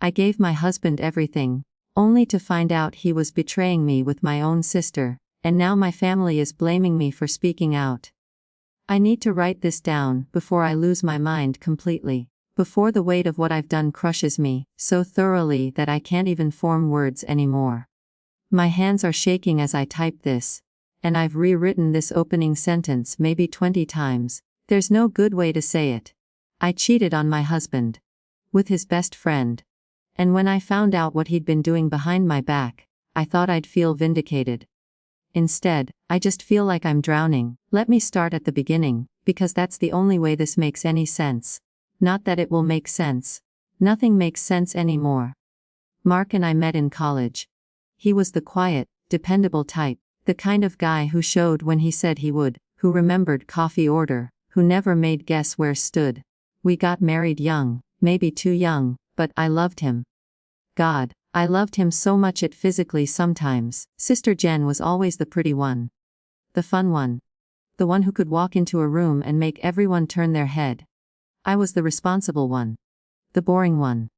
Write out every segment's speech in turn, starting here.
I gave my husband everything, only to find out he was betraying me with my own sister, and now my family is blaming me for speaking out. I need to write this down before I lose my mind completely, before the weight of what I've done crushes me so thoroughly that I can't even form words anymore. My hands are shaking as I type this, and I've rewritten this opening sentence maybe 20 times. There's no good way to say it. I cheated on my husband. With his best friend. And when I found out what he'd been doing behind my back, I thought I'd feel vindicated. Instead, I just feel like I'm drowning. Let me start at the beginning, because that's the only way this makes any sense. Not that it will make sense. Nothing makes sense anymore. Mark and I met in college. He was the quiet, dependable type, the kind of guy who showed when he said he would, who remembered coffee order, who never made guess where stood. We got married young, maybe too young, but I loved him. God, I loved him so much it physically sometimes. Sister Jen was always the pretty one. The fun one. The one who could walk into a room and make everyone turn their head. I was the responsible one. The boring one.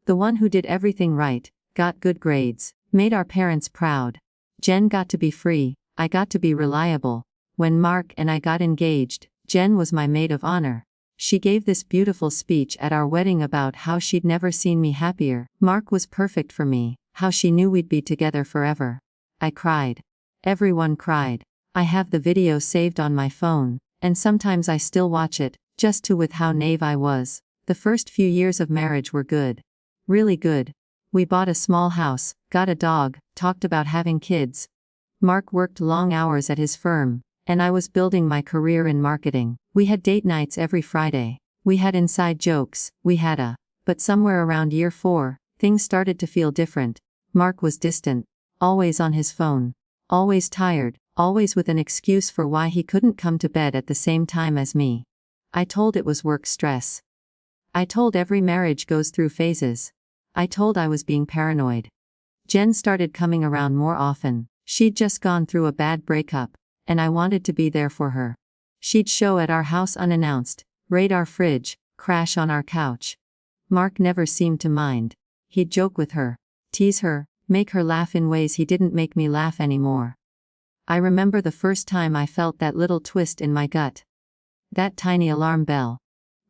The one who did everything right, got good grades, made our parents proud. Jen got to be free, I got to be reliable. When Mark and I got engaged, Jen was my maid of honor. She gave this beautiful speech at our wedding about how she'd never seen me happier. Mark was perfect for me, how she knew we'd be together forever. I cried. Everyone cried. I have the video saved on my phone, and sometimes I still watch it, just to with how naive I was. The first few years of marriage were good. Really good. We bought a small house, got a dog, talked about having kids. Mark worked long hours at his firm, and I was building my career in marketing. We had date nights every Friday. We had inside jokes, but somewhere around year 4, things started to feel different. Mark was distant, always on his phone, always tired, always with an excuse for why he couldn't come to bed at the same time as me. I told it was work stress. I told every marriage goes through phases. I told I was being paranoid. Jen started coming around more often. She'd just gone through a bad breakup, and I wanted to be there for her. She'd show at our house unannounced, raid our fridge, crash on our couch. Mark never seemed to mind. He'd joke with her, tease her, make her laugh in ways he didn't make me laugh anymore. I remember the first time I felt that little twist in my gut. That tiny alarm bell.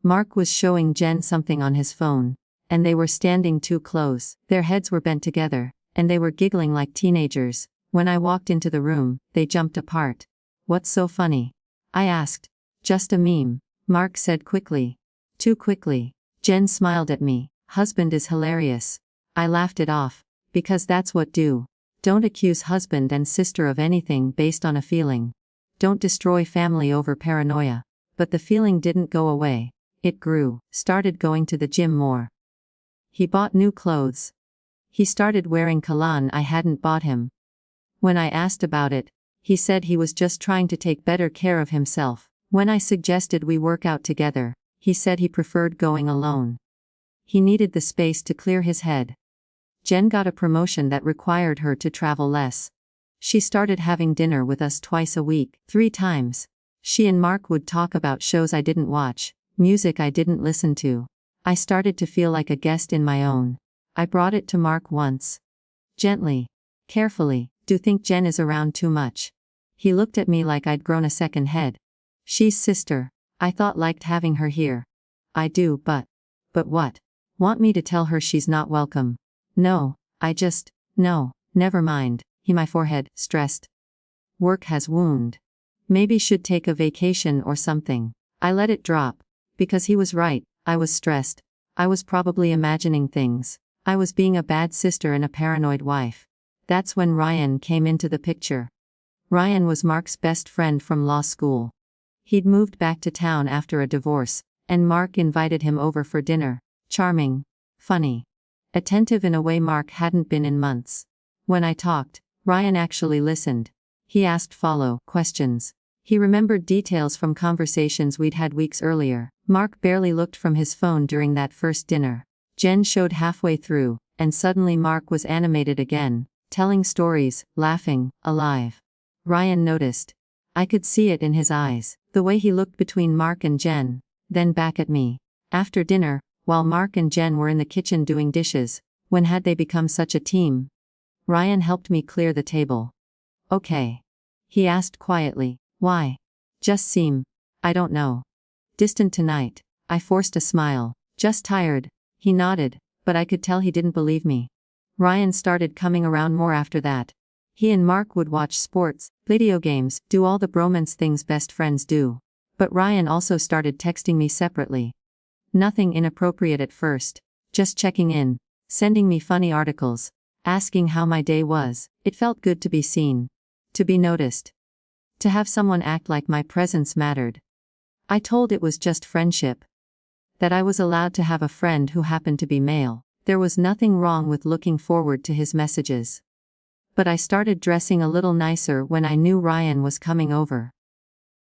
Mark was showing Jen something on his phone, and they were standing too close. Their heads were bent together, and they were giggling like teenagers. When I walked into the room, they jumped apart. What's so funny? I asked. Just a meme, Mark said quickly. Too quickly. Jen smiled at me. Husband is hilarious. I laughed it off, because that's what do. Don't accuse husband and sister of anything based on a feeling. Don't destroy family over paranoia. But the feeling didn't go away. It grew. Started going to the gym more. He bought new clothes. He started wearing cologne I hadn't bought him. When I asked about it, he said he was just trying to take better care of himself. When I suggested we work out together, he said he preferred going alone. He needed the space to clear his head. Jen got a promotion that required her to travel less. She started having dinner with us twice a week, 3 times. She and Mark would talk about shows I didn't watch, music I didn't listen to. I started to feel like a guest in my own. I brought it to Mark once. Gently. Carefully. Do think Jen is around too much? He looked at me like I'd grown a second head. She's sister. I thought liked having her here. I do, but what? Want me to tell her she's not welcome? No, no, never mind. My forehead, stressed. Work has wound. Maybe should take a vacation or something. I let it drop. Because he was right, I was stressed. I was probably imagining things. I was being a bad sister and a paranoid wife. That's when Ryan came into the picture. Ryan was Mark's best friend from law school. He'd moved back to town after a divorce, and Mark invited him over for dinner. Charming. Funny. Attentive in a way Mark hadn't been in months. When I talked, Ryan actually listened. He asked follow questions. He remembered details from conversations we'd had weeks earlier. Mark barely looked from his phone during that first dinner. Jen showed halfway through, and suddenly Mark was animated again, telling stories, laughing, alive. Ryan noticed. I could see it in his eyes, the way he looked between Mark and Jen, then back at me. After dinner, while Mark and Jen were in the kitchen doing dishes. When had they become such a team? Ryan helped me clear the table. Okay. He asked quietly. Why? Just seem. I don't know. Distant tonight. I forced a smile. Just tired. He nodded, but I could tell he didn't believe me. Ryan started coming around more after that. He and Mark would watch sports, video games, do all the bromance things best friends do. But Ryan also started texting me separately. Nothing inappropriate at first. Just checking in. Sending me funny articles. Asking how my day was. It felt good to be seen. To be noticed. To have someone act like my presence mattered. I told it was just friendship. That I was allowed to have a friend who happened to be male. There was nothing wrong with looking forward to his messages. But I started dressing a little nicer when I knew Ryan was coming over.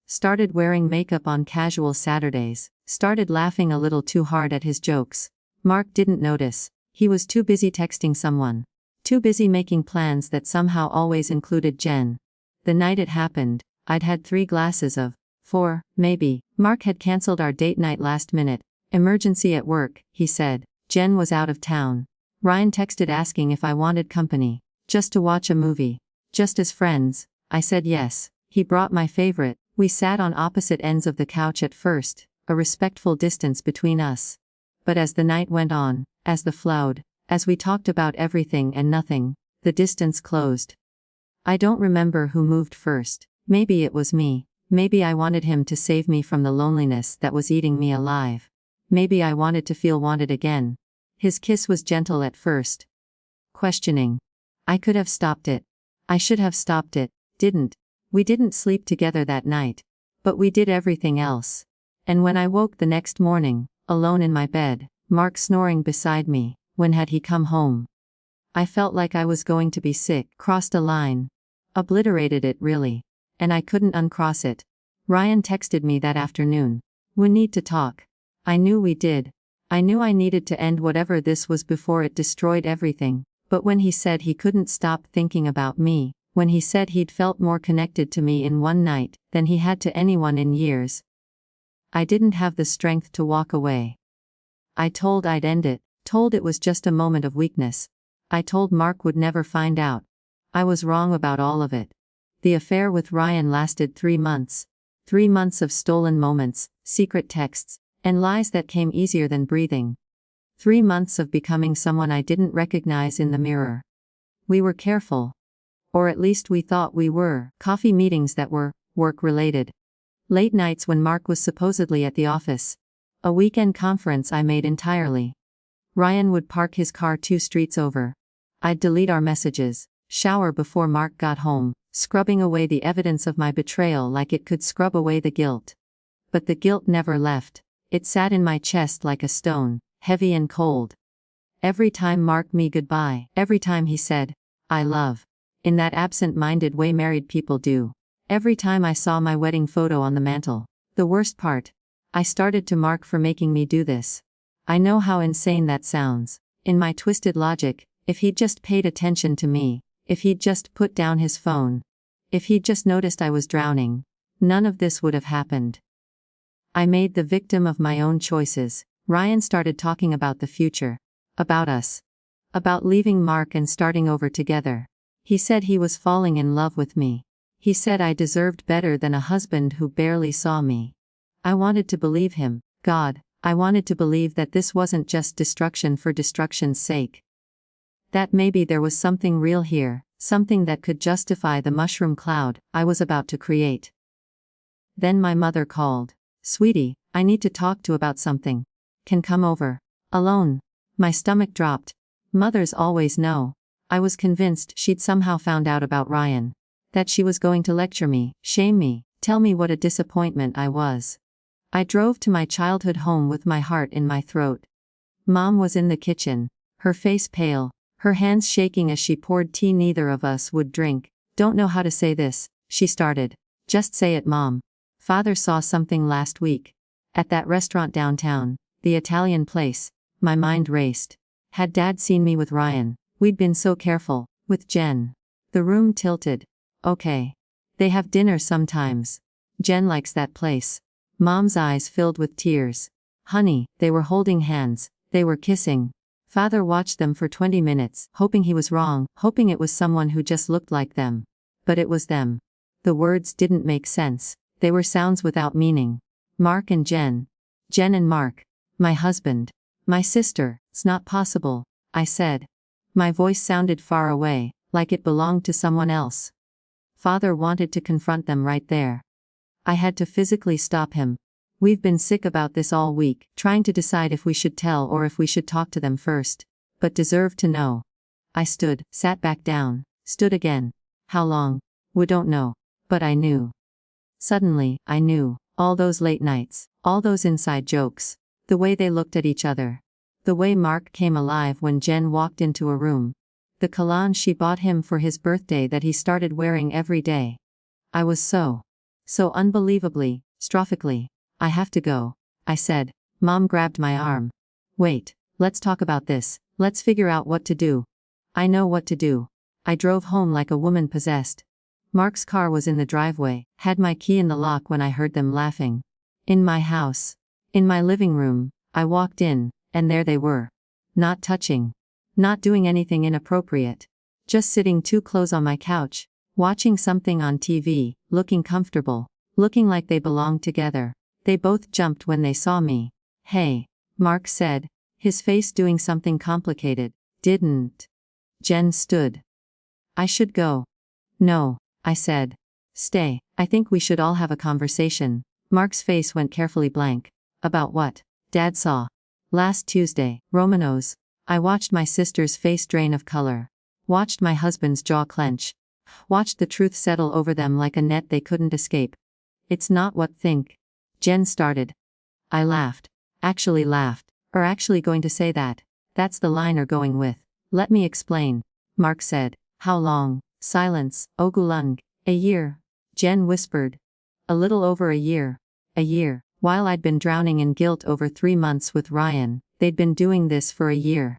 Started wearing makeup on casual Saturdays. Started laughing a little too hard at his jokes. Mark didn't notice. He was too busy texting someone. Too busy making plans that somehow always included Jen. The night it happened, I'd had 3 glasses of 4, maybe. Mark had cancelled our date night last minute. Emergency at work, he said. Jen was out of town. Ryan texted asking if I wanted company. Just to watch a movie. Just as friends. I said yes. He brought my favorite. We sat on opposite ends of the couch at first, a respectful distance between us. But as the night went on, as the flowed, as we talked about everything and nothing, the distance closed. I don't remember who moved first. Maybe it was me. Maybe I wanted him to save me from the loneliness that was eating me alive. Maybe I wanted to feel wanted again. His kiss was gentle at first. Questioning. I could have stopped it. I should have stopped it. Didn't. We didn't sleep together that night. But we did everything else. And when I woke the next morning, alone in my bed, Mark snoring beside me, when had he come home? I felt like I was going to be sick. Crossed a line. Obliterated it really. And I couldn't uncross it. Ryan texted me that afternoon. We need to talk. I knew we did. I knew I needed to end whatever this was before it destroyed everything. But when he said he couldn't stop thinking about me, when he said he'd felt more connected to me in one night than he had to anyone in years, I didn't have the strength to walk away. I told I'd end it, told it was just a moment of weakness. I told Mark would never find out. I was wrong about all of it. The affair with Ryan lasted 3 months. 3 months of stolen moments, secret texts, and lies that came easier than breathing. 3 months of becoming someone I didn't recognize in the mirror. We were careful. Or at least we thought we were. Coffee meetings that were work-related. Late nights when Mark was supposedly at the office. A weekend conference I made entirely. Ryan would park his car 2 streets over. I'd delete our messages, shower before Mark got home, scrubbing away the evidence of my betrayal like it could scrub away the guilt. But the guilt never left. It sat in my chest like a stone, heavy and cold. Every time Mark me goodbye, every time he said, I love, in that absent-minded way married people do. Every time I saw my wedding photo on the mantle. The worst part. I started to Mark for making me do this. I know how insane that sounds. In my twisted logic, if he'd just paid attention to me, if he'd just put down his phone, if he'd just noticed I was drowning, none of this would have happened. I made the victim of my own choices. Ryan started talking about the future. About us. About leaving Mark and starting over together. He said he was falling in love with me. He said I deserved better than a husband who barely saw me. I wanted to believe him. God, I wanted to believe that this wasn't just destruction for destruction's sake. That maybe there was something real here, something that could justify the mushroom cloud I was about to create. Then my mother called. Sweetie, I need to talk to about something. Can come over. Alone. My stomach dropped. Mothers always know. I was convinced she'd somehow found out about Ryan. That she was going to lecture me, shame me, tell me what a disappointment I was. I drove to my childhood home with my heart in my throat. Mom was in the kitchen, her face pale, her hands shaking as she poured tea neither of us would drink. Don't know how to say this, she started. Just say it, Mom. Father saw something last week. At that restaurant downtown, the Italian place. My mind raced. Had Dad seen me with Ryan? We'd been so careful. With Jen. The room tilted. Okay. They have dinner sometimes. Jen likes that place. Mom's eyes filled with tears. Honey, they were holding hands, they were kissing. Father watched them for 20 minutes, hoping he was wrong, hoping it was someone who just looked like them. But it was them. The words didn't make sense, they were sounds without meaning. Mark and Jen. Jen and Mark. My husband. My sister. It's not possible, I said. My voice sounded far away, like it belonged to someone else. Father wanted to confront them right there. I had to physically stop him. We've been sick about this all week, trying to decide if we should tell or if we should talk to them first. But deserve to know. I stood, sat back down, stood again. How long? We don't know. But I knew. Suddenly, I knew. All those late nights, all those inside jokes. The way they looked at each other. The way Mark came alive when Jen walked into a room. The cologne she bought him for his birthday that he started wearing every day. I was so unbelievably, strophically. I have to go, I said. Mom grabbed my arm. Wait, let's talk about this, let's figure out what to do. I know what to do. I drove home like a woman possessed. Mark's car was in the driveway, had my key in the lock when I heard them laughing. In my house. In my living room, I walked in, and there they were. Not touching. Not doing anything inappropriate. Just sitting too close on my couch, watching something on TV, looking comfortable, looking like they belonged together. They both jumped when they saw me. Hey, Mark said, his face doing something complicated. Didn't. Jen stood. I should go. No, I said. Stay, I think we should all have a conversation. Mark's face went carefully blank. About what? Dad saw. Last Tuesday, Romano's. I watched my sister's face drain of color. Watched my husband's jaw clench. Watched the truth settle over them like a net they couldn't escape. It's not what think. Jen started. I laughed. Actually laughed. Or actually going to say that. That's the line or going with. Let me explain. Mark said. How long? Silence. Ogulung. A year. Jen whispered. A little over a year. A year. While I'd been drowning in guilt over 3 months with Ryan, they'd been doing this for a year.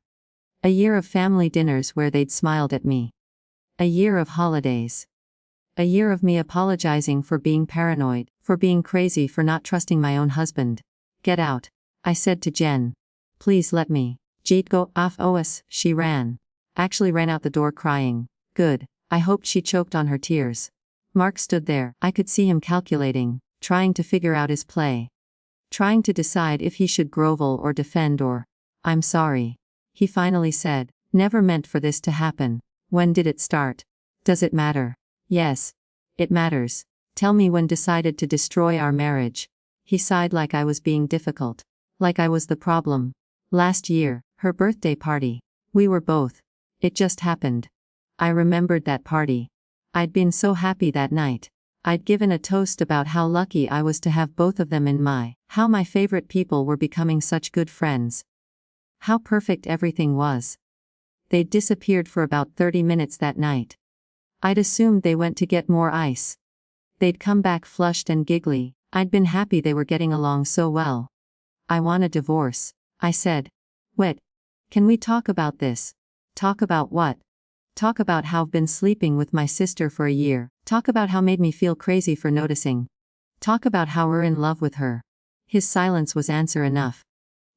A year of family dinners where they'd smiled at me. A year of holidays. A year of me apologizing for being paranoid, for being crazy, for not trusting my own husband. Get out. I said to Jen. Please let me. Jeet go off os, she ran. Actually ran out the door crying. Good. I hoped she choked on her tears. Mark stood there. I could see him calculating, trying to figure out his play. Trying to decide if he should grovel or defend or. I'm sorry. He finally said. Never meant for this to happen. When did it start? Does it matter? Yes. It matters. Tell me when decided to destroy our marriage. He sighed like I was being difficult. Like I was the problem. Last year, her birthday party. We were both. It just happened. I remembered that party. I'd been so happy that night. I'd given a toast about how lucky I was to have both of them in how my favorite people were becoming such good friends. How perfect everything was. They'd disappeared for about 30 minutes that night. I'd assumed they went to get more ice. They'd come back flushed and giggly. I'd been happy they were getting along so well. I want a divorce, I said. Wait. Can we talk about this? Talk about what? Talk about how I've been sleeping with my sister for a year. Talk about how made me feel crazy for noticing. Talk about how we're in love with her. His silence was answer enough.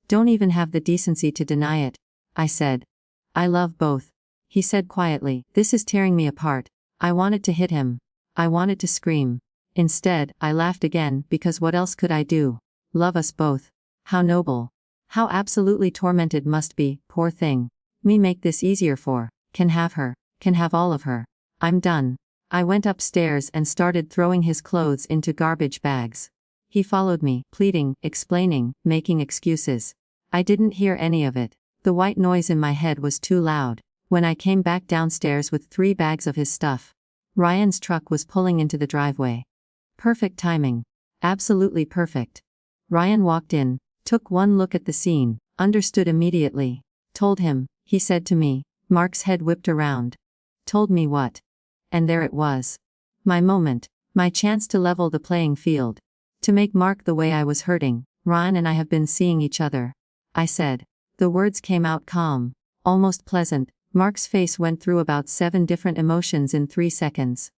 Don't even have the decency to deny it, I said. I love both. He said quietly. This is tearing me apart. I wanted to hit him. I wanted to scream. Instead, I laughed again because what else could I do? Love us both. How noble. How absolutely tormented must be, poor thing. Me make this easier for. Can have her. Can have all of her. I'm done. I went upstairs and started throwing his clothes into garbage bags. He followed me, pleading, explaining, making excuses. I didn't hear any of it. The white noise in my head was too loud. When I came back downstairs with 3 bags of his stuff, Ryan's truck was pulling into the driveway. Perfect timing. Absolutely perfect. Ryan walked in, took one look at the scene, understood immediately. Told him, he said to me. Mark's head whipped around. Told me what? And there it was. My moment. My chance to level the playing field. To make Mark the way I was hurting. Ryan and I have been seeing each other. I said. The words came out calm. Almost pleasant. Mark's face went through about 7 different emotions in 3 seconds.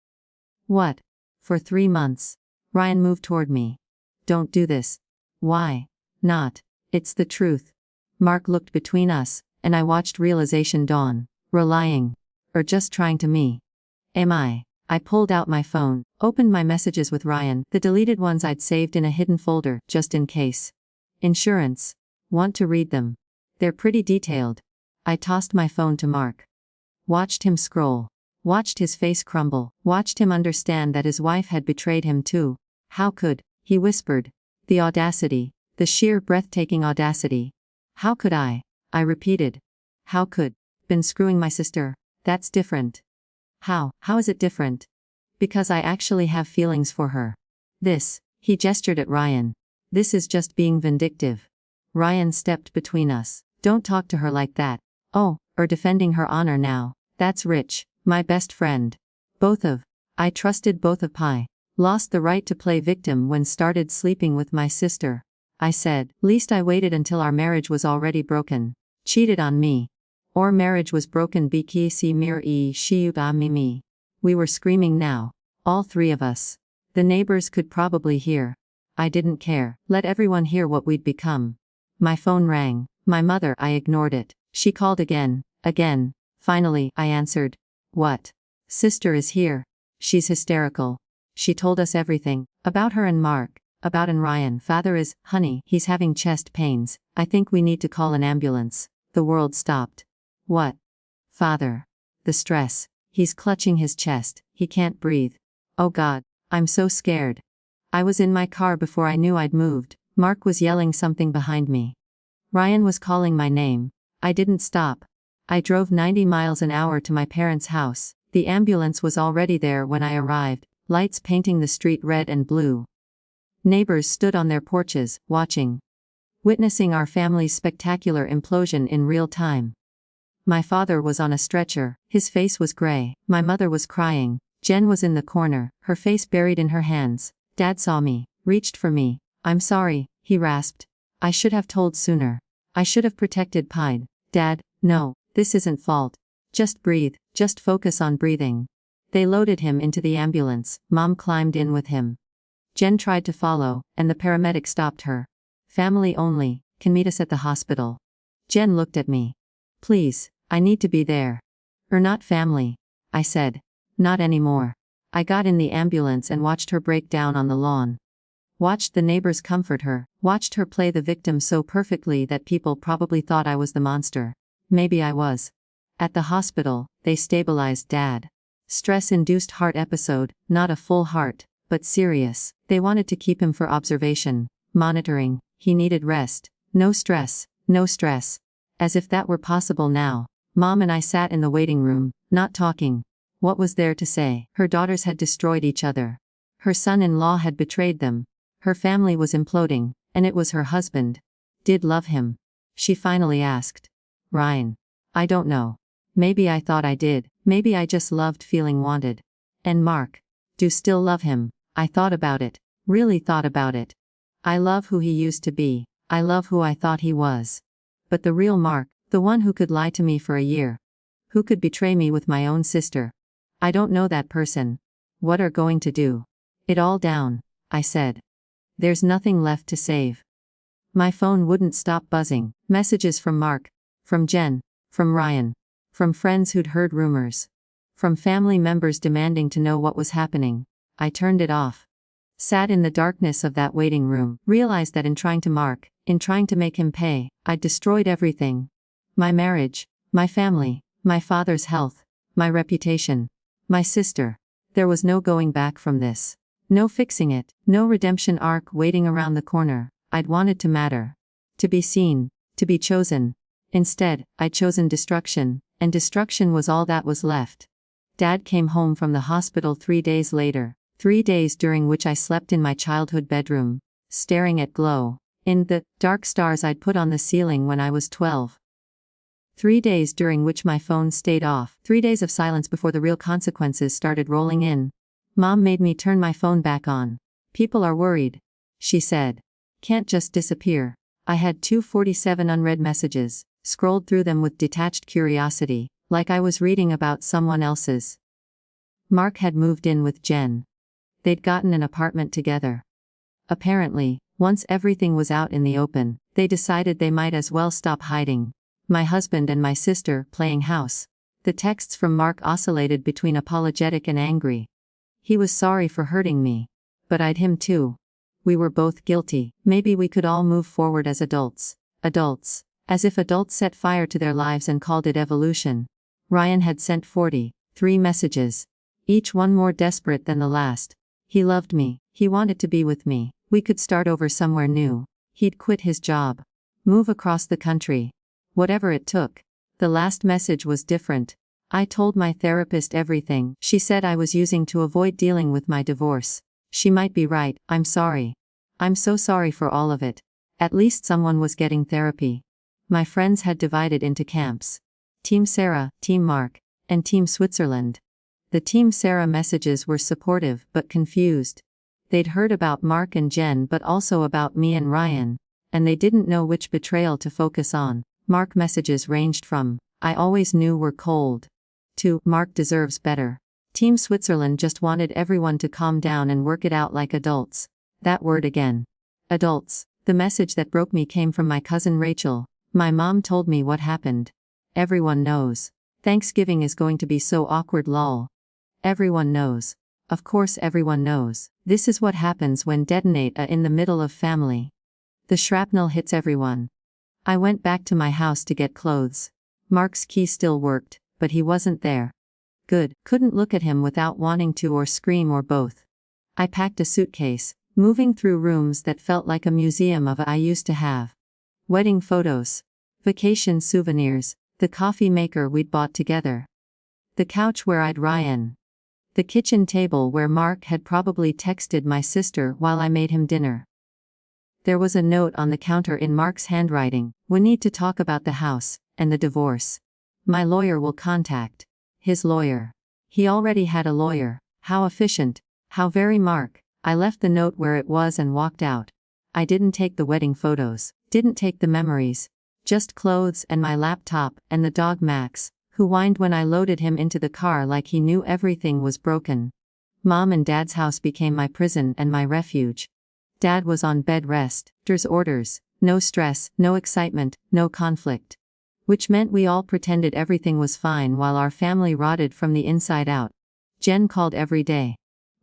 What? For 3 months. Ryan moved toward me. Don't do this. Why? Not. It's the truth. Mark looked between us, and I watched realization dawn. We're lying. Or just trying to me. Am I? I pulled out my phone, opened my messages with Ryan, the deleted ones I'd saved in a hidden folder, just in case. Insurance. Want to read them? They're pretty detailed. I tossed my phone to Mark. Watched him scroll. Watched his face crumble. Watched him understand that his wife had betrayed him too. How could, he whispered. The audacity. The sheer breathtaking audacity. How could I repeated. How could? Been screwing my sister. That's different. How is it different? Because I actually have feelings for her. This, he gestured at Ryan. This is just being vindictive. Ryan stepped between us. Don't talk to her like that. Oh, or defending her honor now. That's Rich, my best friend. I trusted both of Pi. Lost the right to play victim when started sleeping with my sister. I said, least I waited until our marriage was already broken. Cheated on me. Or marriage was broken because mir shiuba mimi. We were screaming now. All three of us. The neighbors could probably hear. I didn't care. Let everyone hear what we'd become. My phone rang. My mother, I ignored it. She called again. Finally, I answered. What? Sister is here. She's hysterical. She told us everything. About her and Mark. About and Ryan. Father is, honey, he's having chest pains. I think we need to call an ambulance. The world stopped. What? Father. The stress. He's clutching his chest. He can't breathe. Oh God. I'm so scared. I was in my car before I knew I'd moved. Mark was yelling something behind me. Ryan was calling my name. I didn't stop. I drove 90 miles an hour to my parents' house. The ambulance was already there when I arrived, lights painting the street red and blue. Neighbors stood on their porches, watching. Witnessing our family's spectacular implosion in real time. My father was on a stretcher, his face was gray. My mother was crying. Jen was in the corner, her face buried in her hands. Dad saw me, reached for me. I'm sorry, he rasped. I should have told sooner. I should have protected Pied. Dad, no, this isn't fault. Just breathe, just focus on breathing. They loaded him into the ambulance. Mom climbed in with him. Jen tried to follow, and the paramedic stopped her. Family only, can meet us at the hospital. Jen looked at me. Please, I need to be there. Not family. I said. Not anymore. I got in the ambulance and watched her break down on the lawn. Watched the neighbors comfort her, watched her play the victim so perfectly that people probably thought I was the monster. Maybe I was. At the hospital, they stabilized Dad. Stress-induced heart episode, not a full heart, but serious. They wanted to keep him for observation, monitoring. He needed rest. No stress, no stress. As if that were possible now. Mom and I sat in the waiting room, not talking. What was there to say? Her daughters had destroyed each other. Her son-in-law had betrayed them. Her family was imploding, and it was her husband. Did love him? She finally asked. Ryan. I don't know. Maybe I thought I did, maybe I just loved feeling wanted. And Mark. Do still love him. I thought about it. Really thought about it. I love who he used to be. I love who I thought he was. But the real Mark, the one who could lie to me for a year. Who could betray me with my own sister. I don't know that person. What are going to do? It all down, I said. There's nothing left to save. My phone wouldn't stop buzzing. Messages from Mark. From Jen. From Ryan. From friends who'd heard rumors. From family members demanding to know what was happening. I turned it off. Sat in the darkness of that waiting room. Realized that in trying to Mark, in trying to make him pay, I'd destroyed everything. My marriage. My family. My father's health. My reputation. My sister. There was no going back from this. No fixing it. No redemption arc waiting around the corner. I'd wanted to matter. To be seen. To be chosen. Instead, I'd chosen destruction, and destruction was all that was left. Dad came home from the hospital 3 days later. 3 days during which I slept in my childhood bedroom, staring at glow in the dark stars I'd put on the ceiling when I was 12. 3 days during which my phone stayed off. 3 days of silence before the real consequences started rolling in. Mom made me turn my phone back on. People are worried. She said. Can't just disappear. I had 247 unread messages, scrolled through them with detached curiosity, like I was reading about someone else's. Mark had moved in with Jen. They'd gotten an apartment together. Apparently, once everything was out in the open, They decided they might as well stop hiding. My husband and my sister playing house. The texts from Mark oscillated between apologetic and angry. He was sorry for hurting me. But I'd him too. We were both guilty. Maybe we could all move forward as adults. Adults. As if adults set fire to their lives and called it evolution. Ryan had sent 43 messages. Each one more desperate than the last. He loved me. He wanted to be with me. We could start over somewhere new. He'd quit his job. Move across the country. Whatever it took. The last message was different. I told my therapist everything she said I was using to avoid dealing with my divorce. She might be right. I'm sorry. I'm so sorry for all of it. At least someone was getting therapy. My friends had divided into camps. Team Sarah, Team Mark, and Team Switzerland. The Team Sarah messages were supportive but confused. They'd heard about Mark and Jen but also about me and Ryan, and they didn't know which betrayal to focus on. Mark messages ranged from, "I always knew we're cold," to, "Mark deserves better." Team Switzerland just wanted everyone to calm down and work it out like adults. That word again. Adults. The message that broke me came from my cousin Rachel. My mom told me what happened. Everyone knows. Thanksgiving is going to be so awkward lol. Everyone knows. Of course everyone knows. This is what happens when detonate in the middle of family. The shrapnel hits everyone. I went back to my house to get clothes. Mark's key still worked, but he wasn't there. Good, couldn't look at him without wanting to or scream or both. I packed a suitcase, moving through rooms that felt like a museum of I used to have. Wedding photos. Vacation souvenirs, the coffee maker we'd bought together. The couch where I'd Ryan. The kitchen table where Mark had probably texted my sister while I made him dinner. There was a note on the counter in Mark's handwriting, "We need to talk about the house, and the divorce. My lawyer will contact." His lawyer. He already had a lawyer. How efficient. How very Mark. I left the note where it was and walked out. I didn't take the wedding photos, didn't take the memories. Just clothes and my laptop and the dog Max, who whined when I loaded him into the car like he knew everything was broken. Mom and Dad's house became my prison and my refuge. Dad was on bed rest, doctor's orders, no stress, no excitement, no conflict. Which meant we all pretended everything was fine while our family rotted from the inside out. Jen called every day.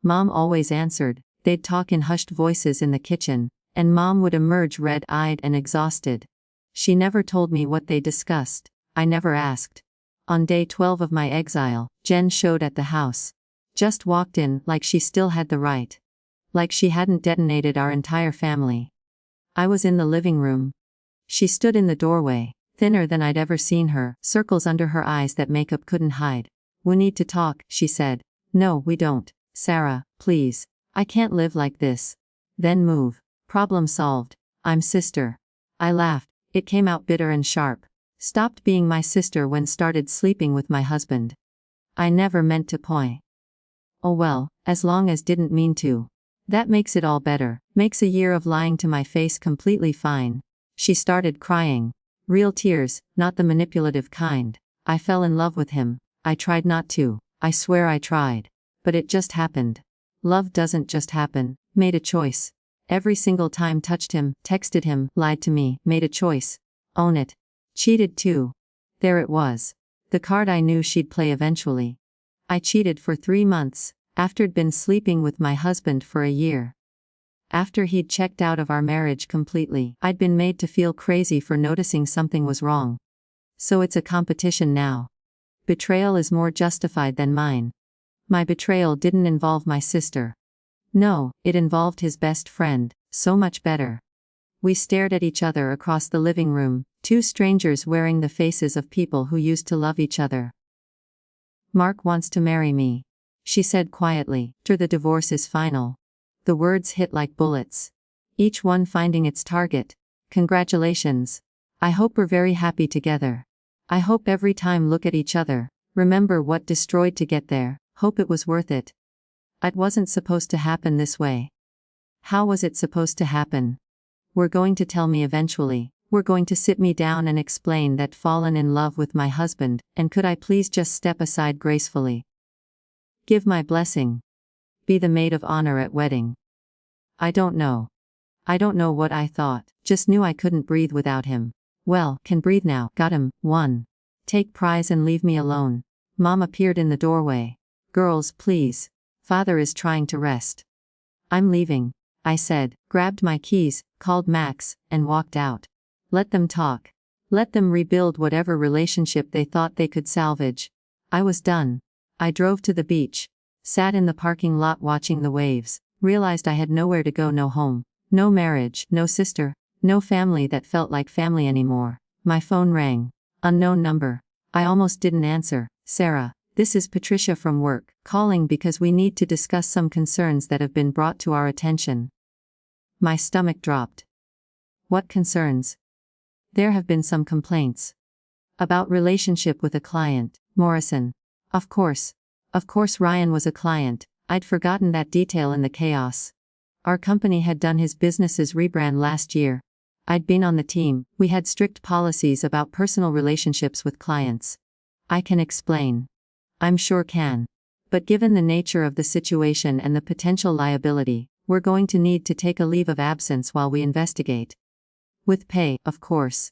Mom always answered. They'd talk in hushed voices in the kitchen, and Mom would emerge red-eyed and exhausted. She never told me what they discussed. I never asked. On day 12 of my exile, Jen showed at the house. Just walked in like she still had the right. Like she hadn't detonated our entire family. I was in the living room. She stood in the doorway, thinner than I'd ever seen her, circles under her eyes that makeup couldn't hide. "We need to talk," she said. "No, we don't. Sarah, please. I can't live like this." Then move. Problem solved. I'm sister. I laughed. It came out bitter and sharp. Stopped being my sister when started sleeping with my husband. I never meant to point. Oh well, as long as didn't mean to. That makes it all better, makes a year of lying to my face completely fine. She started crying. Real tears, not the manipulative kind. I fell in love with him. I tried not to. I swear I tried. But it just happened. Love doesn't just happen. Made a choice. Every single time touched him, texted him, lied to me, made a choice. Own it. Cheated too. There it was. The card I knew she'd play eventually. I cheated for 3 months, after'd been sleeping with my husband for a year. After he'd checked out of our marriage completely, I'd been made to feel crazy for noticing something was wrong. So it's a competition now. Betrayal is more justified than mine. My betrayal didn't involve my sister. No, it involved his best friend, so much better. We stared at each other across the living room, two strangers wearing the faces of people who used to love each other. "Mark wants to marry me," she said quietly, "after the divorce is final." The words hit like bullets. Each one finding its target. Congratulations. I hope we're very happy together. I hope every time look at each other, remember what destroyed to get there, hope it was worth it. It wasn't supposed to happen this way. How was it supposed to happen? We're going to tell me eventually. We're going to sit me down and explain that fallen in love with my husband, and could I please just step aside gracefully? Give my blessing. Be the maid of honor at wedding. I don't know. I don't know what I thought, just knew I couldn't breathe without him. Well, can breathe now, got him. 1. Take prize and leave me alone. Mom appeared in the doorway. Girls, please. Father is trying to rest. I'm leaving, I said, grabbed my keys, called Max, and walked out. Let them talk. Let them rebuild whatever relationship they thought they could salvage. I was done. I drove to the beach. Sat in the parking lot watching the waves. Realized I had nowhere to go, no home. No marriage, no sister. No family that felt like family anymore. My phone rang. Unknown number. I almost didn't answer. Sarah, this is Patricia from work, calling because we need to discuss some concerns that have been brought to our attention. My stomach dropped. What concerns? There have been some complaints. About relationship with a client, Morrison. Of course. Of course Ryan was a client, I'd forgotten that detail in the chaos. Our company had done his business's rebrand last year. I'd been on the team, we had strict policies about personal relationships with clients. I can explain. I'm sure can. But given the nature of the situation and the potential liability, we're going to need to take a leave of absence while we investigate. With pay, of course.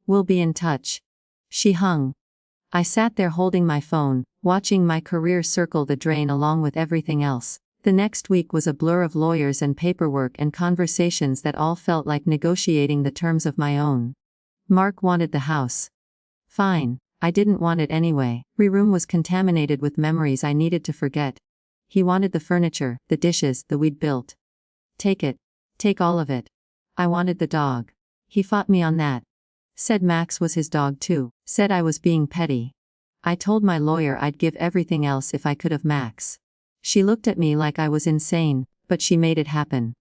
We'll be in touch. She hung. I sat there holding my phone, watching my career circle the drain along with everything else. The next week was a blur of lawyers and paperwork and conversations that all felt like negotiating the terms of my own. Mark wanted the house. Fine, I didn't want it anyway. My room was contaminated with memories I needed to forget. He wanted the furniture, the dishes, the we'd built. Take it. Take all of it. I wanted the dog. He fought me on that. Said Max was his dog too. Said I was being petty. I told my lawyer I'd give everything else if I could have Max. She looked at me like I was insane, but she made it happen.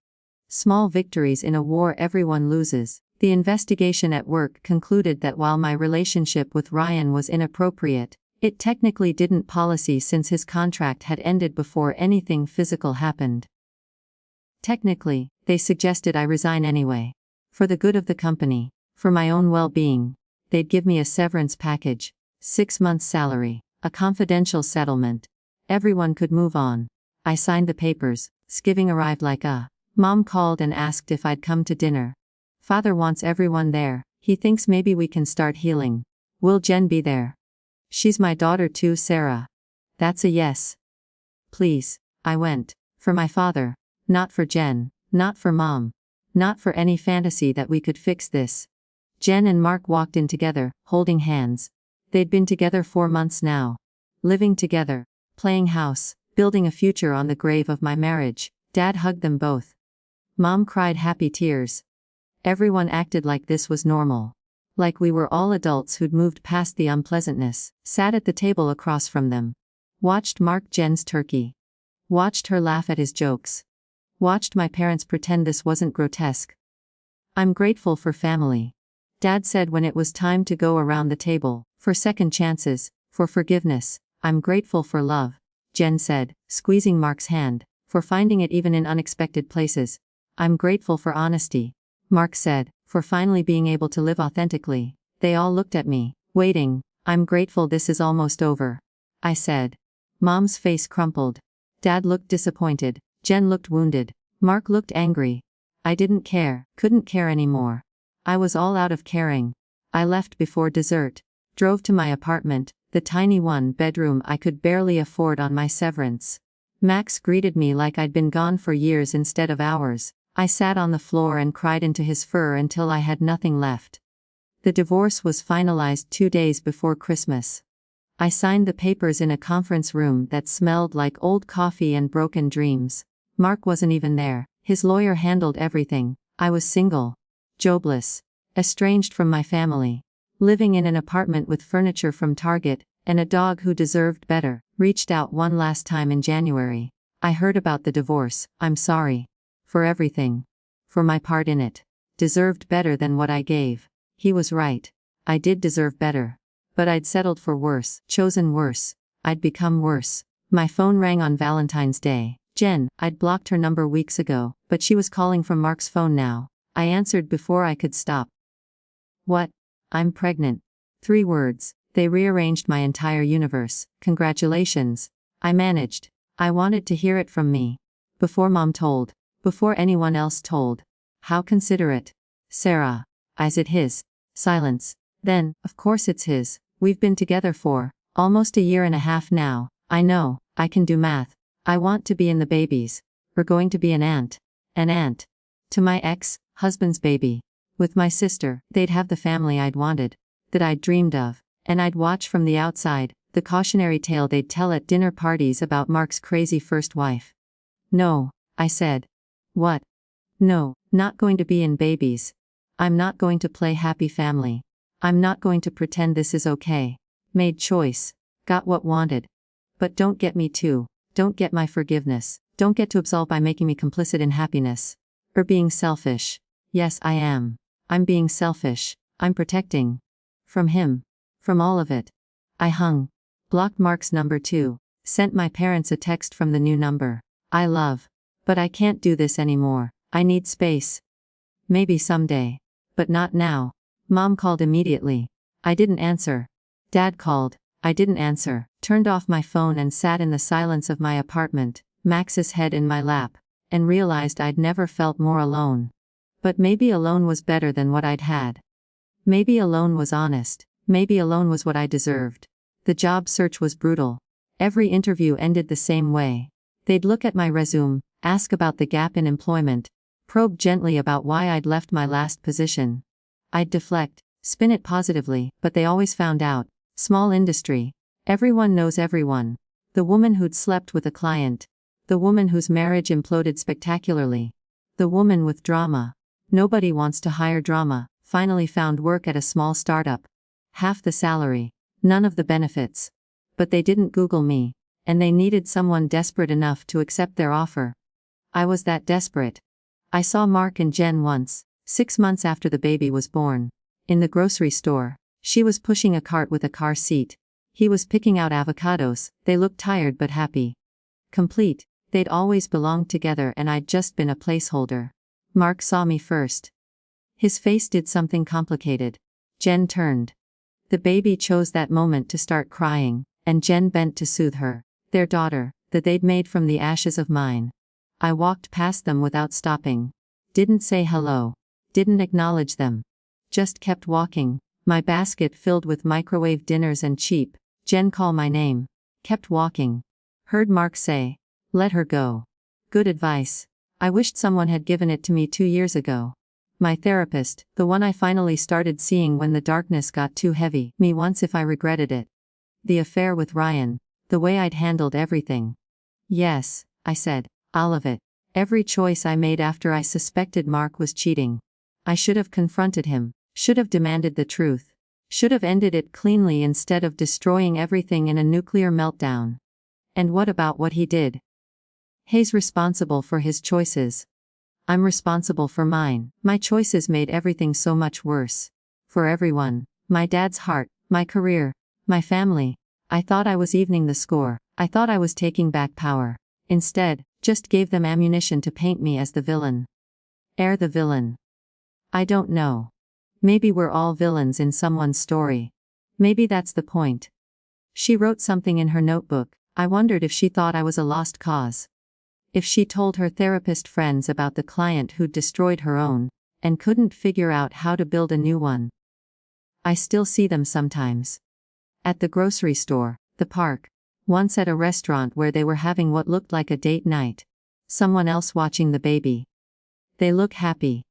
Small victories in a war everyone loses. The investigation at work concluded that while my relationship with Ryan was inappropriate, it technically didn't policy since his contract had ended before anything physical happened. Technically, they suggested I resign anyway. For the good of the company. For my own well-being. They'd give me a severance package. 6 months' salary. A confidential settlement. Everyone could move on. I signed the papers. Thanksgiving arrived like a. Mom called and asked if I'd come to dinner. Father wants everyone there. He thinks maybe we can start healing. Will Jen be there? She's my daughter too, Sarah. That's a yes. Please. I went. For my father. Not for Jen. Not for Mom. Not for any fantasy that we could fix this. Jen and Mark walked in together, holding hands. They'd been together 4 months now. Living together. Playing house. Building a future on the grave of my marriage. Dad hugged them both. Mom cried happy tears. Everyone acted like this was normal. Like we were all adults who'd moved past the unpleasantness. Sat at the table across from them. Watched Mark Jen's turkey. Watched her laugh at his jokes. Watched my parents pretend this wasn't grotesque. I'm grateful for family. Dad said when it was time to go around the table, for second chances, for forgiveness. I'm grateful for love, Jen said, squeezing Mark's hand, for finding it even in unexpected places. I'm grateful for honesty, Mark said, for finally being able to live authentically. They all looked at me, waiting. I'm grateful this is almost over, I said. Mom's face crumpled. Dad looked disappointed. Jen looked wounded. Mark looked angry. I didn't care, couldn't care anymore. I was all out of caring. I left before dessert. Drove to my apartment, the tiny 1-bedroom I could barely afford on my severance. Max greeted me like I'd been gone for years instead of hours. I sat on the floor and cried into his fur until I had nothing left. The divorce was finalized 2 days before Christmas. I signed the papers in a conference room that smelled like old coffee and broken dreams. Mark wasn't even there. His lawyer handled everything. I was single. Jobless. Estranged from my family. Living in an apartment with furniture from Target, and a dog who deserved better. Reached out one last time in January. I heard about the divorce. I'm sorry. For everything. For my part in it. Deserved better than what I gave. He was right. I did deserve better. But I'd settled for worse. Chosen worse. I'd become worse. My phone rang on Valentine's Day. Jen, I'd blocked her number weeks ago, but she was calling from Mark's phone now. I answered before I could stop. What? I'm pregnant. 3 words. They rearranged my entire universe. Congratulations. I managed. I wanted to hear it from me. Before Mom told. Before anyone else told. How considerate. Sarah. Is it his? Silence. Then, of course it's his. We've been together for almost a year and a half now. I know, I can do math. I want to be in the babies. We're going to be an aunt. An aunt. To my ex-husband's baby. With my sister, they'd have the family I'd wanted. That I'd dreamed of. And I'd watch from the outside, the cautionary tale they'd tell at dinner parties about Mark's crazy first wife. No, I said. What? No, not going to be in babies. I'm not going to play happy family. I'm not going to pretend this is okay. Made choice. Got what wanted. But don't get me too. Don't get my forgiveness. Don't get to absolve by making me complicit in happiness. Or being selfish. Yes, I am. I'm being selfish. I'm protecting. From him. From all of it. I hung. Blocked Mark's number too. Sent my parents a text from the new number. I love. But I can't do this anymore. I need space. Maybe someday. But not now. Mom called immediately. I didn't answer. Dad called. I didn't answer. Turned off my phone and sat in the silence of my apartment, Max's head in my lap, and realized I'd never felt more alone. But maybe alone was better than what I'd had. Maybe alone was honest. Maybe alone was what I deserved. The job search was brutal. Every interview ended the same way. They'd look at my resume, ask about the gap in employment, probe gently about why I'd left my last position. I'd deflect, spin it positively, but they always found out. Small industry. Everyone knows everyone. The woman who'd slept with a client. The woman whose marriage imploded spectacularly. The woman with drama. Nobody wants to hire drama. Finally found work at a small startup. Half the salary. None of the benefits. But they didn't Google me. And they needed someone desperate enough to accept their offer. I was that desperate. I saw Mark and Jen once, 6 months after the baby was born. In the grocery store. She was pushing a cart with a car seat. He was picking out avocados. They looked tired but happy. Complete. They'd always belonged together and I'd just been a placeholder. Mark saw me first. His face did something complicated. Jen turned. The baby chose that moment to start crying, and Jen bent to soothe her. Their daughter, that they'd made from the ashes of mine. I walked past them without stopping. Didn't say hello. Didn't acknowledge them. Just kept walking. My basket filled with microwave dinners and cheap. Jen call my name. Kept walking. Heard Mark say, "Let her go." Good advice. I wished someone had given it to me 2 years ago. My therapist, the one I finally started seeing when the darkness got too heavy, me once if I regretted it. The affair with Ryan. The way I'd handled everything. Yes, I said, all of it. Every choice I made after I suspected Mark was cheating. I should have confronted him. Should have demanded the truth. Should have ended it cleanly instead of destroying everything in a nuclear meltdown. And what about what he did? He's responsible for his choices. I'm responsible for mine. My choices made everything so much worse. For everyone. My dad's heart, my career, my family. I thought I was evening the score. I thought I was taking back power. Instead, just gave them ammunition to paint me as the villain. The villain. I don't know. Maybe we're all villains in someone's story. Maybe that's the point. She wrote something in her notebook. I wondered if she thought I was a lost cause. If she told her therapist friends about the client who'd destroyed her own, and couldn't figure out how to build a new one. I still see them sometimes. At the grocery store, the park. Once at a restaurant where they were having what looked like a date night. Someone else watching the baby. They look happy.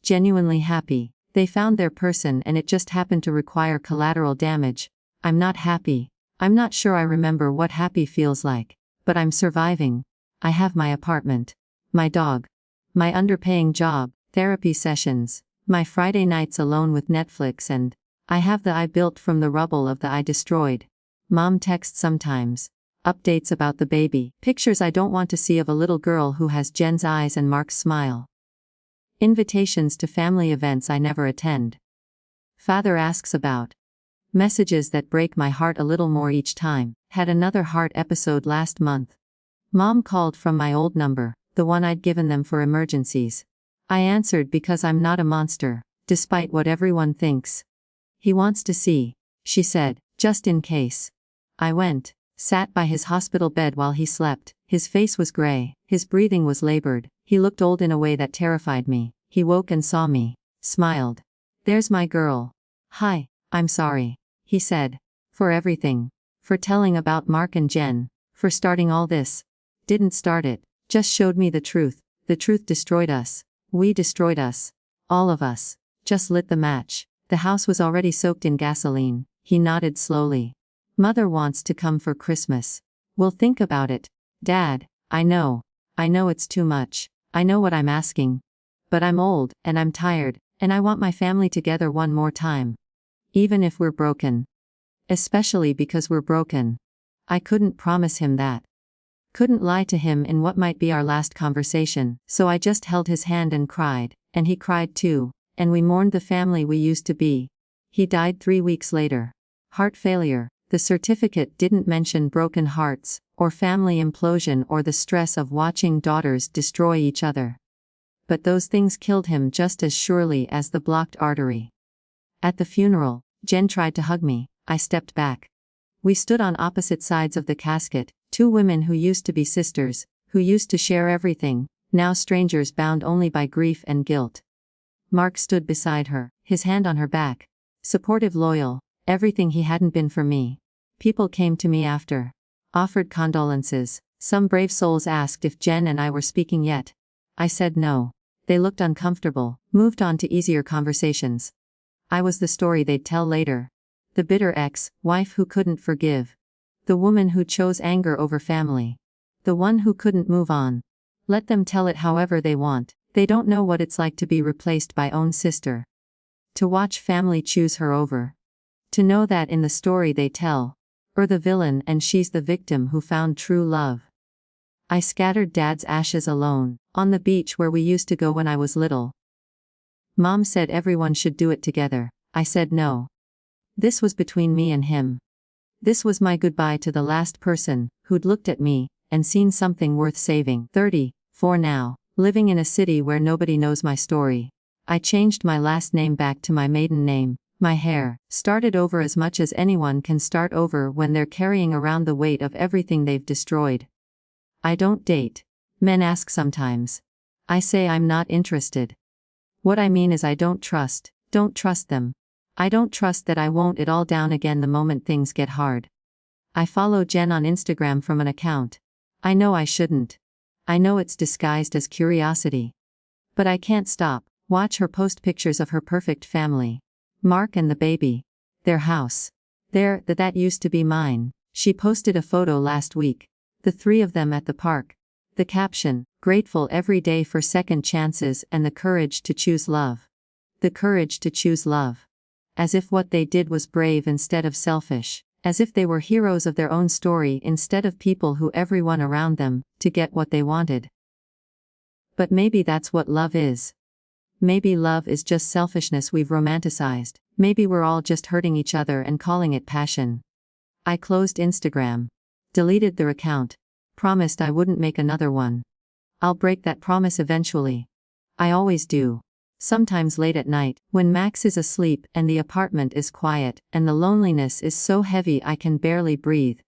Genuinely happy. They found their person and it just happened to require collateral damage. I'm not happy. I'm not sure I remember what happy feels like. But I'm surviving. I have my apartment. My dog. My underpaying job, therapy sessions. My Friday nights alone with Netflix and I have the I built from the rubble of the I destroyed. Mom texts sometimes. Updates about the baby. Pictures I don't want to see of a little girl who has Jen's eyes and Mark's smile. Invitations to family events I never attend. Father asks about. Messages that break my heart a little more each time. Had another heart episode last month. Mom called from my old number, the one I'd given them for emergencies. I answered because I'm not a monster, despite what everyone thinks. He wants to see, she said, just in case. I went, sat by his hospital bed while he slept. His face was gray, his breathing was labored, he looked old in a way that terrified me. He woke and saw me, smiled. "There's my girl. Hi, I'm sorry," he said. "For everything. For telling about Mark and Jen. For starting all this. Didn't start it, just showed me the truth. The truth destroyed us. We destroyed us. All of us. Just lit the match. The house was already soaked in gasoline." He nodded slowly. "Mother wants to come for Christmas. We'll think about it. Dad, I know it's too much. I know what I'm asking. But I'm old, and I'm tired, and I want my family together one more time. Even if we're broken. Especially because we're broken." I couldn't promise him that. Couldn't lie to him in what might be our last conversation, so I just held his hand and cried, and he cried too, and we mourned the family we used to be. He died 3 weeks later. Heart failure. The certificate didn't mention broken hearts, or family implosion, or the stress of watching daughters destroy each other. But those things killed him just as surely as the blocked artery. At the funeral, Jen tried to hug me. I stepped back. We stood on opposite sides of the casket, two women who used to be sisters, who used to share everything, now strangers bound only by grief and guilt. Mark stood beside her, his hand on her back. Supportive, loyal, everything he hadn't been for me. People came to me after. Offered condolences. Some brave souls asked if Jen and I were speaking yet. I said no. They looked uncomfortable, moved on to easier conversations. I was the story they'd tell later. The bitter ex-wife who couldn't forgive. The woman who chose anger over family. The one who couldn't move on. Let them tell it however they want. They don't know what it's like to be replaced by own sister. To watch family choose her over. To know that in the story they tell, or the villain and she's the victim who found true love. I scattered Dad's ashes alone, on the beach where we used to go when I was little. Mom said everyone should do it together. I said no. This was between me and him. This was my goodbye to the last person who'd looked at me and seen something worth saving. 34 now, living in a city where nobody knows my story. I changed my last name back to my maiden name. My hair started over as much as anyone can start over when they're carrying around the weight of everything they've destroyed. I don't date. Men ask sometimes. I say I'm not interested. What I mean is I don't trust them. I don't trust that I won't it all down again the moment things get hard. I follow Jen on Instagram from an account. I know I shouldn't. I know it's disguised as curiosity. But I can't stop. Watch her post pictures of her perfect family. Mark and the baby. Their house. That used to be mine. She posted a photo last week. The three of them at the park. The caption, grateful every day for second chances and the courage to choose love. The courage to choose love. As if what they did was brave instead of selfish. As if they were heroes of their own story instead of people who everyone around them, to get what they wanted. But maybe that's what love is. Maybe love is just selfishness we've romanticized. Maybe we're all just hurting each other and calling it passion. I closed Instagram. Deleted their account. Promised I wouldn't make another one. I'll break that promise eventually. I always do. Sometimes late at night, when Max is asleep and the apartment is quiet and the loneliness is so heavy I can barely breathe.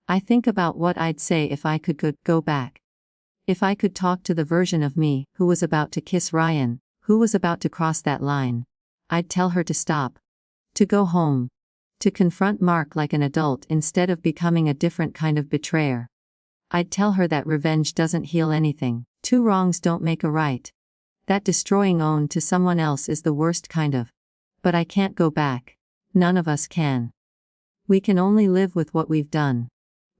I think about what I'd say if I could go back. If I could talk to the version of me who was about to kiss Ryan, who was about to cross that line. I'd tell her to stop. To go home. To confront Mark like an adult instead of becoming a different kind of betrayer. I'd tell her that revenge doesn't heal anything. 2 wrongs don't make a right. That destroying own to someone else is the worst kind of. But I can't go back. None of us can. We can only live with what we've done.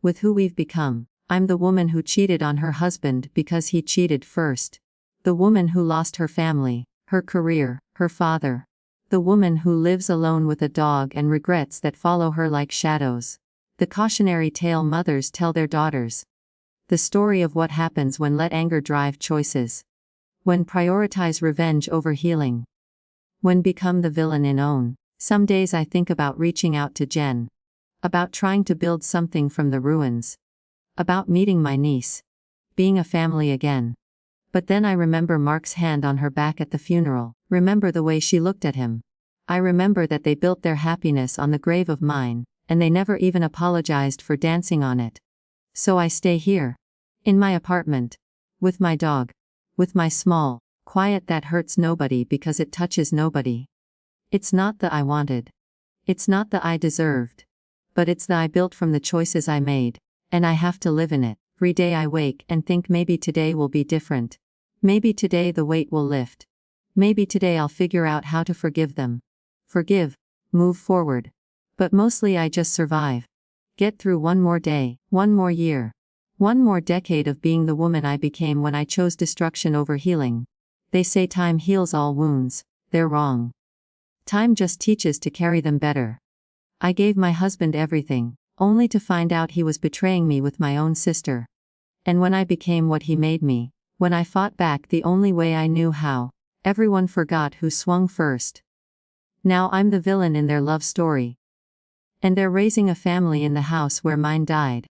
With who we've become. I'm the woman who cheated on her husband because he cheated first. The woman who lost her family, her career, her father. The woman who lives alone with a dog and regrets that follow her like shadows. The cautionary tale mothers tell their daughters. The story of what happens when let anger drive choices. When prioritize revenge over healing. When become the villain in own. Some days I think about reaching out to Jen. About trying to build something from the ruins. About meeting my niece. Being a family again. But then I remember Mark's hand on her back at the funeral. Remember the way she looked at him. I remember that they built their happiness on the grave of mine, and they never even apologized for dancing on it. So I stay here. In my apartment. With my dog. With my small, quiet that hurts nobody because it touches nobody. It's not the I wanted. It's not the I deserved. But it's the I built from the choices I made. And I have to live in it. Every day I wake and think maybe today will be different. Maybe today the weight will lift. Maybe today I'll figure out how to forgive them. Forgive. Move forward. But mostly I just survive. Get through one more day, one more year. One more decade of being the woman I became when I chose destruction over healing. They say time heals all wounds. They're wrong. Time just teaches to carry them better. I gave my husband everything, only to find out he was betraying me with my own sister. And when I became what he made me, when I fought back the only way I knew how, everyone forgot who swung first. Now I'm the villain in their love story. And they're raising a family in the house where mine died.